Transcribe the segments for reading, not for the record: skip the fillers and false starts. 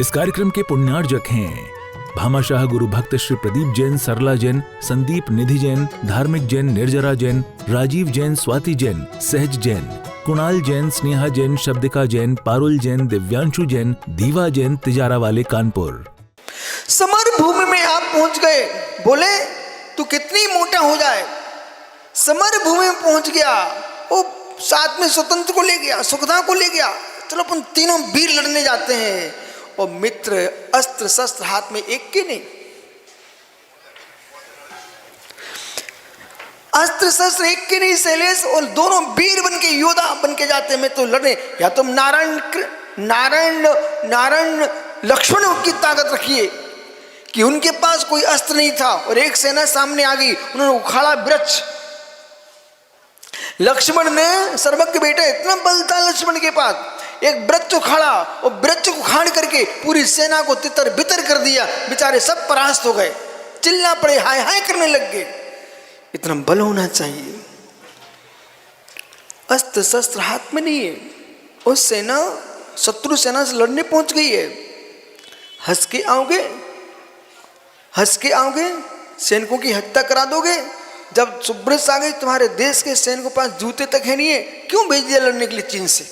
इस कार्यक्रम के पुण्यार्जक हैं भामाशाह गुरु भक्त श्री प्रदीप जैन, सरला जैन, संदीप निधि जैन, धार्मिक जैन, निर्जरा जैन, राजीव जैन, स्वाति जैन, सहज जैन, कुणाल जैन, स्नेहा जैन, शब्दिका जैन, पारुल जैन, दिव्यांशु जैन, दीवा जैन, तिजारा वाले कानपुर। समर भूमि में आप पहुंच गए, बोले तू कितनी मोटा हो जाए। समर भूमि में पहुंच गया, वो साथ में स्वतंत्र को ले गया, सुखदा को ले गया, चलो अपन तीनों वीर लड़ने जाते हैं। और मित्र अस्त्र शस्त्र हाथ में एक के नहीं, अस्त्र शस्त्र एक के नहीं शैलेश, और दोनों वीर बन के योद्धा बन के जाते हैं। मैं तो लड़ने, या तुम नारायण लक्ष्मण की ताकत रखिए कि उनके पास कोई अस्त्र नहीं था और एक सेना सामने आ गई, उन्होंने उखाड़ा वृक्ष। लक्ष्मण ने, सर्वज्ञ बेटा इतना बल था लक्ष्मण के पास, एक वृक्ष उखाड़ा और वृक्ष को उखाड़ करके पूरी सेना को तितर बितर कर दिया। बेचारे सब परास्त हो गए, चिल्ला पड़े, हाय हाय करने लग गए। इतना बल होना चाहिए। अस्त्र शस्त्र हाथ में नहीं है, उस सेना शत्रु सेना से लड़ने पहुंच गई है। हंस के आओगे, सैनिकों की हत्या करा दोगे। जब सुब्रत आ गई, तुम्हारे देश के सैनिकों के पास जूते तक है नहीं है, क्यों भेज दिया लड़ने के लिए चीन से।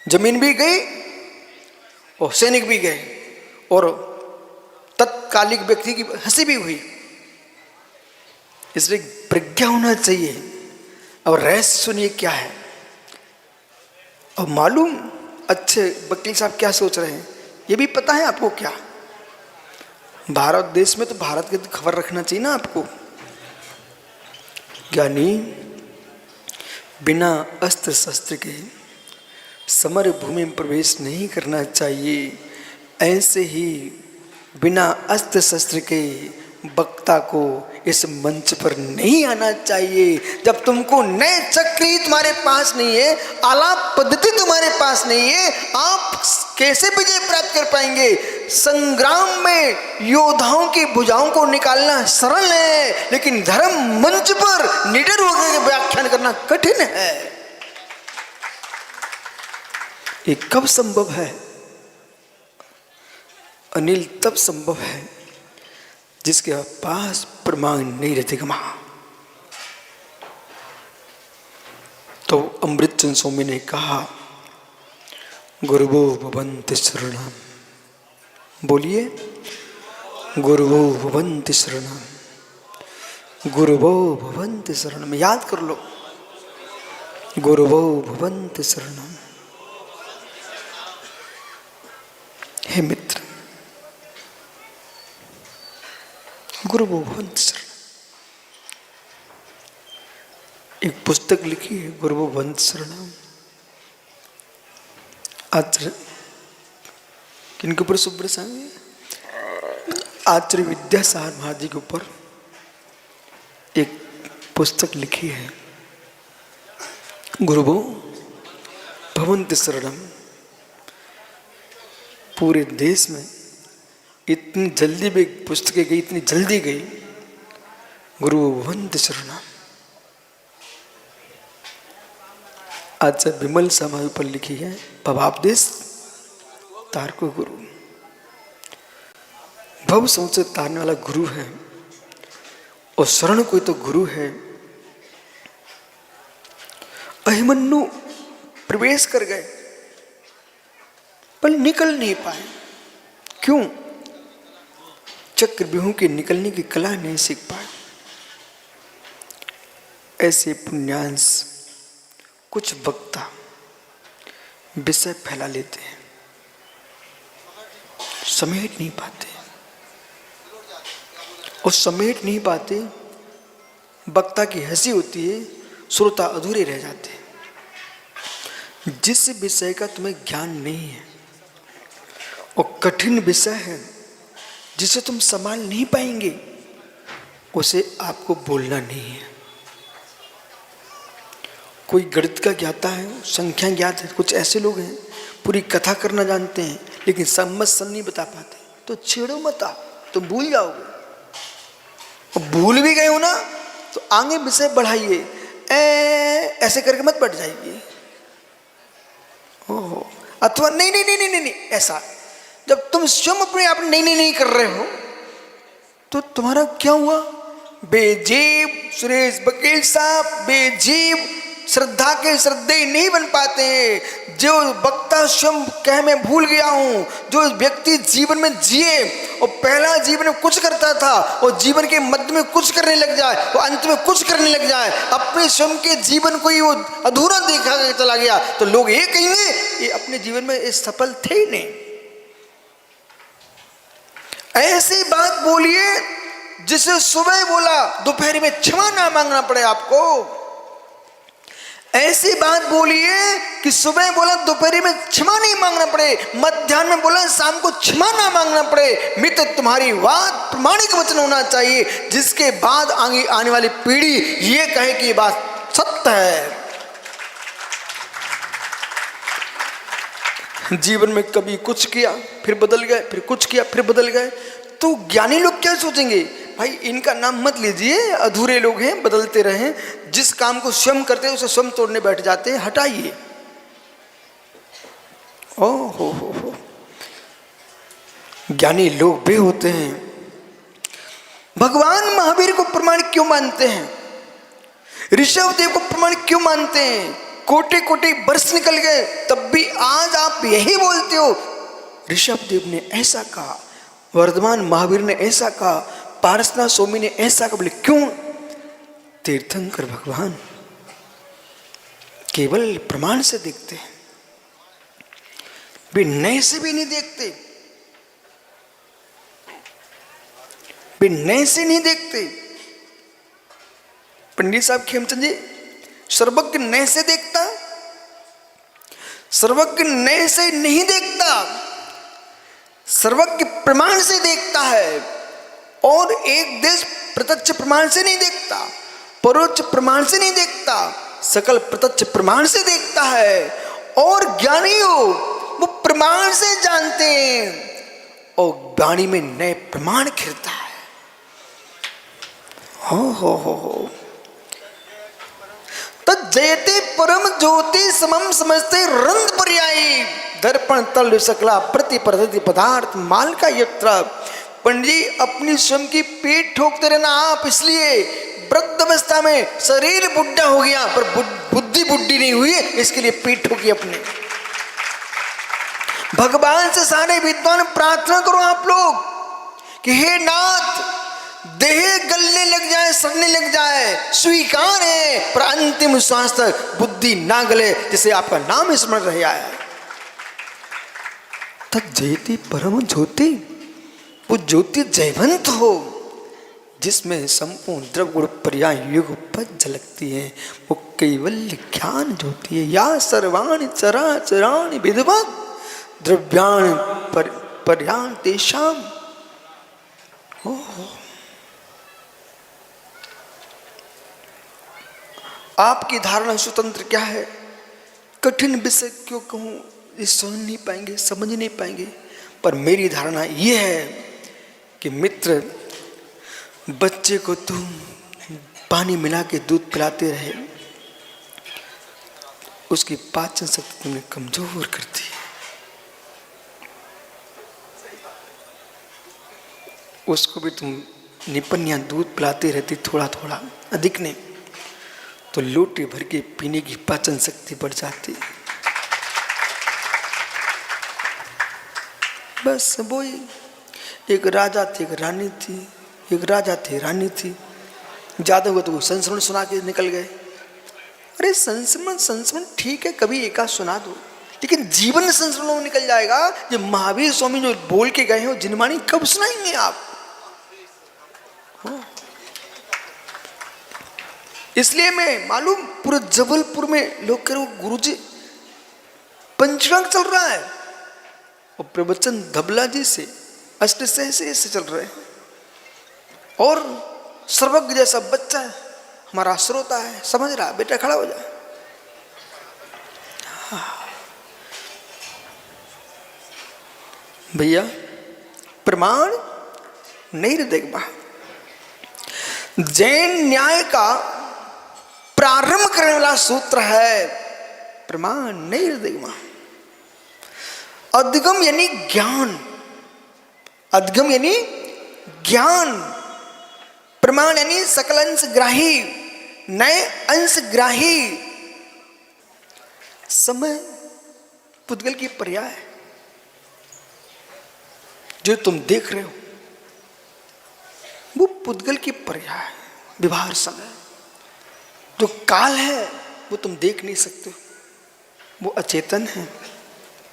जमीन भी गई और सैनिक भी गए, और तत्कालिक व्यक्ति की हंसी भी हुई। इसलिए प्रज्ञा होना चाहिए। और रहस्य सुनिए क्या है। और मालूम अच्छे वकील साहब क्या सोच रहे हैं, ये भी पता है आपको क्या। भारत देश में तो भारत की खबर रखना चाहिए ना आपको। ज्ञानी बिना अस्त्र शस्त्र के समर भूमि में प्रवेश नहीं करना चाहिए। ऐसे ही बिना अस्त्र शस्त्र के वक्ता को इस मंच पर नहीं आना चाहिए। जब तुमको नए चक्री तुम्हारे पास नहीं है, आलाप पद्धति तुम्हारे पास नहीं है, आप कैसे विजय प्राप्त कर पाएंगे। संग्राम में योद्धाओं की भुजाओं को निकालना सरल है, लेकिन धर्म मंच पर निडर होकर व्याख्यान करना कठिन है। ये कब संभव है अनिल? तब संभव है जिसके पास प्रमाण नहीं रहते गमा। तो अमृतचंद स्वामी ने कहा, गुरुवो भवन्ति शरणम। बोलिए, गुरुवो भवन्ति शरणम, गुरुवो भवन्ति शरणम। याद कर लो, गुरुवो भवन्ति शरणम। हे मित्र, गुरुवो भवन्ति शरणम। एक पुस्तक लिखी है, गुरुवो भवन्ति शरणम। आचार्य किनके ऊपर? सुब्रत स्वामी, आचार्य विद्यासागर महाराज के ऊपर एक पुस्तक लिखी है, गुरुवो भवन्ति शरणम। पूरे देश में इतनी जल्दी भी पुस्तकें गई, इतनी जल्दी गई, गुरुवो भवन्ति शरणम। आचार्य विमल समाधि पर लिखी है, भवापदेश तारको गुरु। भव संशय तारने वाला गुरु है, और शरण कोई तो गुरु है। अहिमन्यु प्रवेश कर गए पर निकल नहीं पाए। क्यों? चक्रव्यूह के निकलने की कला नहीं सीख पाए। ऐसे पुण्यांश कुछ वक्ता विषय फैला लेते हैं, समेट नहीं पाते, और समेट नहीं पाते, वक्ता की हंसी होती है, श्रोता अधूरे रह जाते हैं। जिस विषय का तुम्हें ज्ञान नहीं है और कठिन विषय है जिसे तुम संभाल नहीं पाएंगे, उसे आपको बोलना नहीं है। कोई गणित का ज्ञाता है, संख्या ज्ञात है, कुछ ऐसे लोग हैं पूरी कथा करना जानते हैं लेकिन समस्या नहीं बता पाते। तो छेड़ो मत, आप तुम भूल जाओगे। और भूल भी गए हो ना तो आगे विषय बढ़ाइए, ऐसे करके मत बैठ जाइए। ओहो, अथवा नहीं नहीं नहीं नहीं नहीं ऐसा, जब तुम स्वयं अपने आप नहीं नहीं नहीं कर रहे हो तो तुम्हारा क्या हुआ? बेजीब सुरेश बकील साहब, बेजीब श्रद्धा के श्रद्धेय नहीं बन पाते हैं। जो वक्ता स्वयं कह मैं भूल गया हूं, जो व्यक्ति जीवन में जिए और पहला जीवन में कुछ करता था और जीवन के मध्य में कुछ करने लग जाए और अंत में कुछ करने लग जाए, अपने स्वयं के जीवन को ही वो अधूरा देखा चला गया, तो लोग ये कहेंगे ये अपने जीवन में सफल थे ही नहीं। ऐसी बात बोलिए जिसे सुबह बोला दोपहर में क्षमा ना मांगना पड़े आपको। ऐसी बात बोलिए कि सुबह बोला दोपहर में क्षमा नहीं मांगना पड़े, मध्याह्न में बोला शाम को क्षमा ना मांगना पड़े। मित्र, तुम्हारी बात प्रमाणिक वचन होना चाहिए जिसके बाद आगे आने वाली पीढ़ी ये कहे कि ये बात सत्य है। जीवन में कभी कुछ किया फिर बदल गए, फिर कुछ किया फिर बदल गए, तो ज्ञानी लोग क्या सोचेंगे? भाई इनका नाम मत लीजिए, अधूरे लोग हैं, बदलते रहें। जिस काम को स्वयं करते हैं उसे स्वयं तोड़ने बैठ जाते हैं, हटाइए। ओ हो, ज्ञानी लोग भी होते हैं। भगवान महावीर को प्रमाण क्यों मानते हैं? ऋषभ देव को प्रमाण क्यों मानते हैं? कोटे कोटे वर्ष निकल गए तब भी आज आप यही बोलते हो ऋषभ देव ने ऐसा कहा, वर्धमान महावीर ने ऐसा कहा, पारसनाथ स्वामी ने ऐसा कहा। बोले क्यों? तीर्थंकर भगवान केवल प्रमाण से देखते हैं, वे नए से भी नहीं देखते, वे नए से नहीं देखते। पंडित साहब खेमचंद जी, सर्वज्ञ नए से देखता, सर्वज्ञ नए से नहीं देखता, सर्वज्ञ प्रमाण से देखता है। और एक देश प्रत्यक्ष प्रमाण से नहीं देखता, परोक्ष प्रमाण से नहीं देखता, सकल प्रत्यक्ष प्रमाण से देखता है। और ज्ञानी हो वो प्रमाण से जानते हैं और वाणी में नए प्रमाण खिलता है। हो तज्जयते परम ज्योति समम समझते रंग पर्यायी दर्पण तल सकला प्रति पद्धति पदार्थ माल का यत्र। पंडित जी, अपनी स्वयं की पीठ ठोकते रहना आप, इसलिए वृद्ध अवस्था में शरीर बुढ़ा हो गया पर बुद्धि बुढ़ी नहीं हुई, इसके लिए पीठ ठोकी अपने। भगवान से सारे विद्वान प्रार्थना करो आप लोग कि हे नाथ, देह गलने लग जाए, सड़ने लग जाए, स्वीकार है, पर अंतिम श्वास तक बुद्धि ना गले, जिसे आपका नाम स्मरण रह आया। तज्जयति परम ज्योति, वो ज्योति जयवंत हो जिसमें संपूर्ण द्रव्य गुण पर्याय युगपत झलकती है। वो कैवल्य ज्ञान ज्योति है। या सर्वाणि चराचराणि विद्वत् द्रव्याणि पर्याय तेषाम। आपकी धारणा स्वतंत्र क्या है? कठिन विषय क्यों कहूं, ये समझ नहीं पाएंगे, समझ नहीं पाएंगे। पर मेरी धारणा ये है कि मित्र, बच्चे को तुम पानी मिला के दूध पिलाते रहे, उसकी पाचन शक्ति तुमने कमजोर कर दी। उसको भी तुम निपन्या दूध पिलाते रहती, थोड़ा थोड़ा, अधिक नहीं, तो लोटे भर के पीने की पाचन शक्ति बढ़ जाती। बस वही, एक राजा थे, एक रानी थी, एक राजा थे, रानी थी। ज्यादा हुआ तो वो संस्मरण सुना के निकल गए। अरे संस्मरण ठीक है, कभी एकाध सुना दो, लेकिन जीवन संस्मरण में निकल जाएगा। जो महावीर स्वामी जो बोल के गए हो जिनवाणी कब सुनाएंगे आप? इसलिए मैं मालूम पूरे जबलपुर में लोग कह रहे हो गुरुजी पंचरंग चल रहा है और प्रवचन धबला जी से अष्टसह से ऐसे चल रहे हैं, और सर्वज्ञ जैसा बच्चा है हमारा श्रोता है, समझ रहा है, बेटा खड़ा हो जाए। भैया प्रमाण नैर्दैमा। जैन न्याय का प्रारंभ करने वाला सूत्र है प्रमाण नैर्दैमा। अधिगम यानी ज्ञान, अधिगम यानी ज्ञान, प्रमाण यानी सकल अंश ग्राही, नए अंश ग्राही। समय पुद्गल की पर्याय है। जो तुम देख रहे हो वो पुद्गल की पर्याय है, व्यवहार समय। जो काल है वो तुम देख नहीं सकते, वो अचेतन है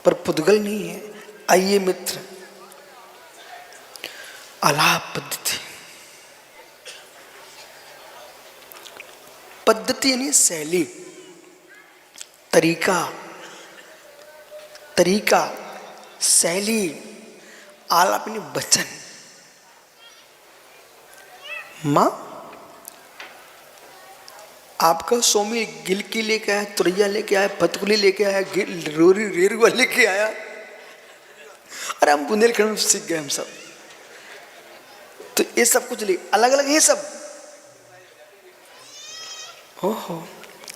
पर पुद्गल नहीं है। आइए मित्र, आलाप पद्धति। पद्धति यानी शैली, तरीका, तरीका, शैली। आलाप यानी वचन। मां आपका स्वामी गिलकी लेके आया, तुरैया लेके आया, पतकुली लेके आया, रोरी रेरुआ लेके आया। अरे हम बुंदेलखंड में सीख गए हम सब। तो ये सब कुछ ले अलग अलग, ये सब ओहो,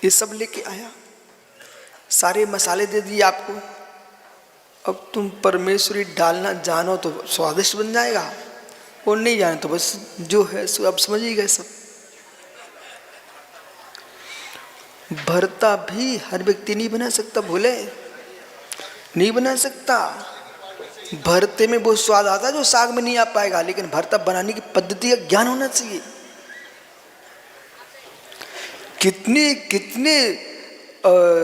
ये सब लेके आया, सारे मसाले दे दिए आपको। अब तुम परमेश्वरी डालना जानो तो स्वादिष्ट बन जाएगा, और नहीं जाने तो बस जो है सो अब समझ ही गए सब। भरता भी हर व्यक्ति नहीं बना सकता, भोले नहीं बना सकता। भरते में वो स्वाद आता है जो साग में नहीं आ पाएगा, लेकिन भरता बनाने की पद्धति का ज्ञान होना चाहिए। कितने कितने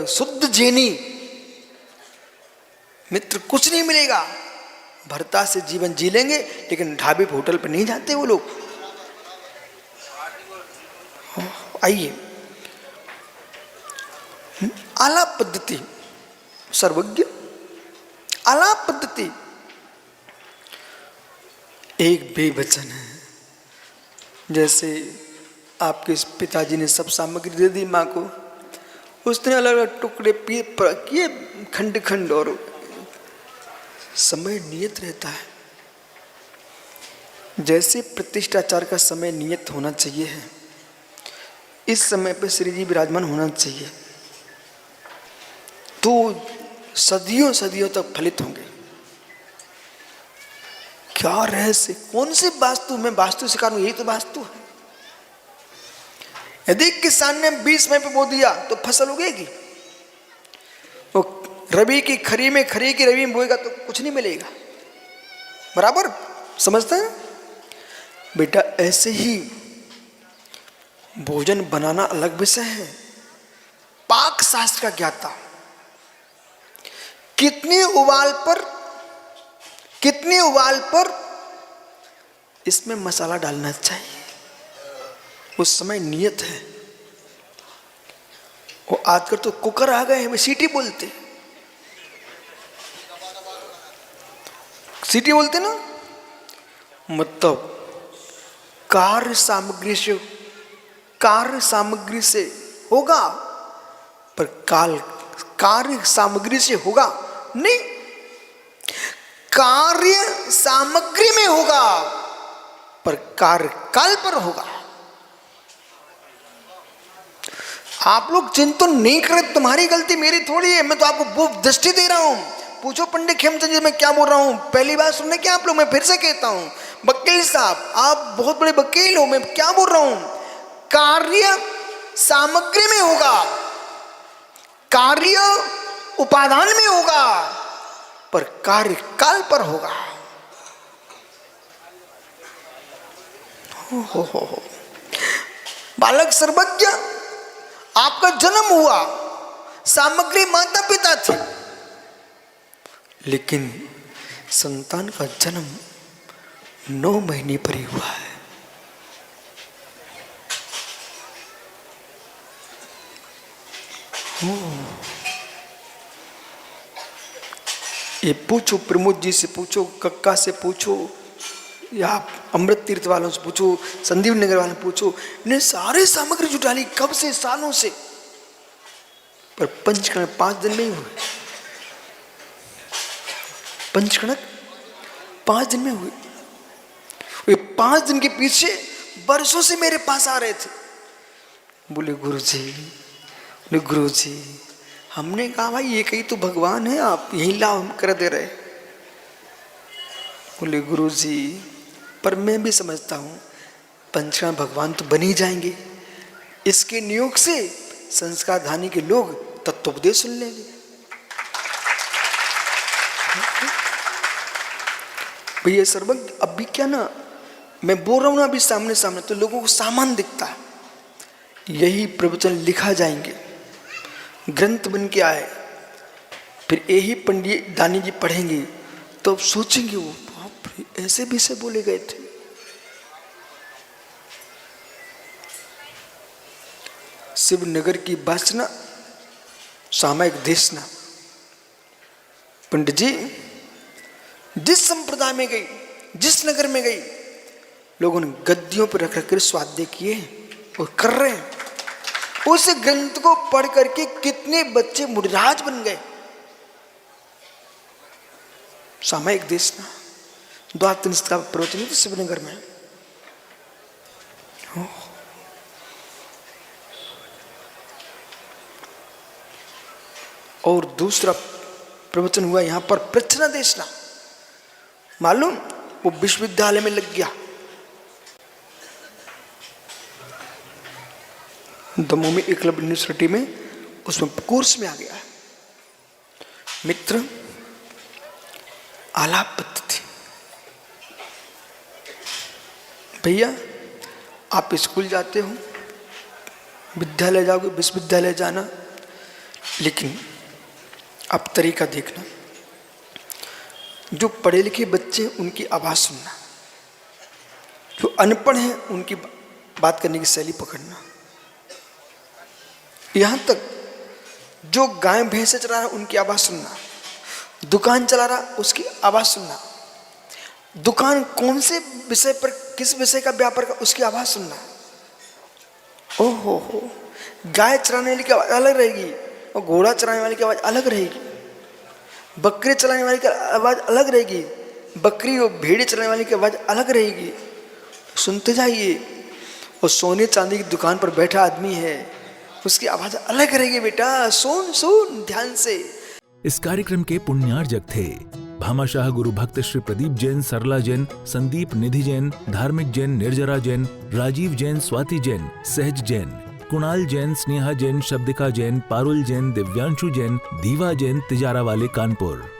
शुद्ध जैनी मित्र, कुछ नहीं मिलेगा। भरता से जीवन जी लेंगे, लेकिन ढाबे पे होटल पे नहीं जाते वो लोग। आइए, आलाप पद्धति, सर्वज्ञ आलाप पद्धति। एक बेवचन है, जैसे आपके पिताजी ने सब सामग्री दे दी माँ को, उसने अलग अलग टुकड़े किए खंड खंड, और समय नियत रहता है। जैसे प्रतिष्ठाचार का समय नियत होना चाहिए है, इस समय पे श्री जी विराजमान होना चाहिए, तो सदियों सदियों तक फलित होंगे। क्या रहस्य, कौन सी वास्तु में वास्तु सिखाऊं, यही तो वास्तु है। यदि किसान ने 20 मई पे बो दिया तो फसल उगेगी, वो रवि की खरी में, खरी की रवि में बोएगा तो कुछ नहीं मिलेगा। बराबर समझते हैं बेटा? ऐसे ही भोजन बनाना अलग विषय है। पाक शास्त्र का ज्ञाता कितने उबाल पर इसमें मसाला डालना चाहिए, उस समय नियत है। वो आजकल तो कुकर आ गए हैं, सीटी बोलते, सीटी बोलते ना, मतलब कार्य सामग्री से होगा, पर कार्य सामग्री से होगा नहीं, कार्य सामग्री में होगा पर कार्य काल पर होगा। आप लोग चिंतन नहीं करें, तुम्हारी गलती मेरी थोड़ी है, मैं तो आपको वो दृष्टि दे रहा हूं। पूछो पंडित खेमचंद जी मैं क्या बोल रहा हूं, पहली बार सुनने क्या आप लोग? मैं फिर से कहता हूं, वकील साहब आप बहुत बड़े वकील हो, मैं क्या बोल रहा हूं? कार्य सामग्री में होगा, कार्य उपादान में होगा, पर कार्य काल पर होगा। हो। बालक सर्वज्ञ, आपका जन्म हुआ, सामग्री माता पिता थी, लेकिन संतान का जन्म 9 महीने पर ही हुआ है। ये पूछो, प्रमोद जी से पूछो, कक्का से पूछो, या अमृत तीर्थ वालों से पूछो, संदीप नगर वालों से पूछो, इन्हें सारे सामग्री जुटा ली कब से, सालों से, पर पंचकणक 5 दिन में ही हुए। पंचकणक 5 दिन में हुए। 5 दिन के पीछे बरसों से मेरे पास आ रहे थे। बोले गुरुजी, हमने कहा भाई ये कहीं तो भगवान है, आप यही लाभ हम कर दे रहे। बोले गुरुजी, पर मैं भी समझता हूँ पंचकाम भगवान तो बन ही जाएंगे, इसके नियोग से संस्कार धानी के लोग तत्वोपदेश सुन लेंगे। भैया सर्वज्ञ, अब भी क्या ना, मैं बोल रहा हूं ना अभी सामने सामने, तो लोगों को सामान दिखता है। यही प्रवचन लिखा जाएंगे, ग्रंथ बन के आए, फिर यही पंडित दानी जी पढ़ेंगे, तो सोचेंगे वो बाप रे, ऐसे भी से बोले गए थे। शिवनगर की वासना, सामयिक देशना। पंडित जी जिस संप्रदाय में गई, जिस नगर में गई, लोगों ने गद्दियों पर रख कर स्वाध्याय किए और कर रहे हैं। उस ग्रंथ को पढ़ करके कितने बच्चे मुनिराज बन गए। सामयिक देशना, 2-3 का प्रवचन तो शिवनगर में। और दूसरा प्रवचन हुआ यहां पर प्रच्छना देशना। मालूम, वो विश्वविद्यालय में लग गया, दमोह में एकलव्य यूनिवर्सिटी में, उसमें कोर्स में आ गया। मित्र आलाप पद्धति, भैया आप स्कूल जाते हो, विद्यालय जाओगे, विश्वविद्यालय जाना, लेकिन आप तरीका देखना, जो पढ़े लिखे बच्चे उनकी आवाज सुनना, जो अनपढ़ हैं उनकी बात करने की शैली पकड़ना। यहां तक जो गाय भैंसे चला रहा उनकी आवाज सुनना, दुकान चला रहा उसकी आवाज सुनना, दुकान कौन से विषय पर, किस विषय का व्यापार का, उसकी आवाज सुनना। ओहो, गाय चराने वाली की आवाज अलग रहेगी और घोड़ा चलाने वाली की आवाज अलग रहेगी, बकरी चलाने वाली की आवाज अलग रहेगी, बकरी और भेड़े चलाने वाली की आवाज अलग रहेगी। सुनते जाइए। और सोने चांदी की दुकान पर बैठा आदमी है, उसकी आवाज अलग रहेगी। बेटा सुन ध्यान से। इस कार्यक्रम के पुण्यार्जक थे भामाशाह गुरु भक्त श्री प्रदीप जैन, सरला जैन, संदीप निधि जैन, धार्मिक जैन, निर्जरा जैन, राजीव जैन, स्वाति जैन, सहज जैन, कुणाल जैन, स्नेहा जैन, शब्दिका जैन, पारुल जैन, दिव्यांशु जैन, दीवा जैन, तिजारा वाले कानपुर।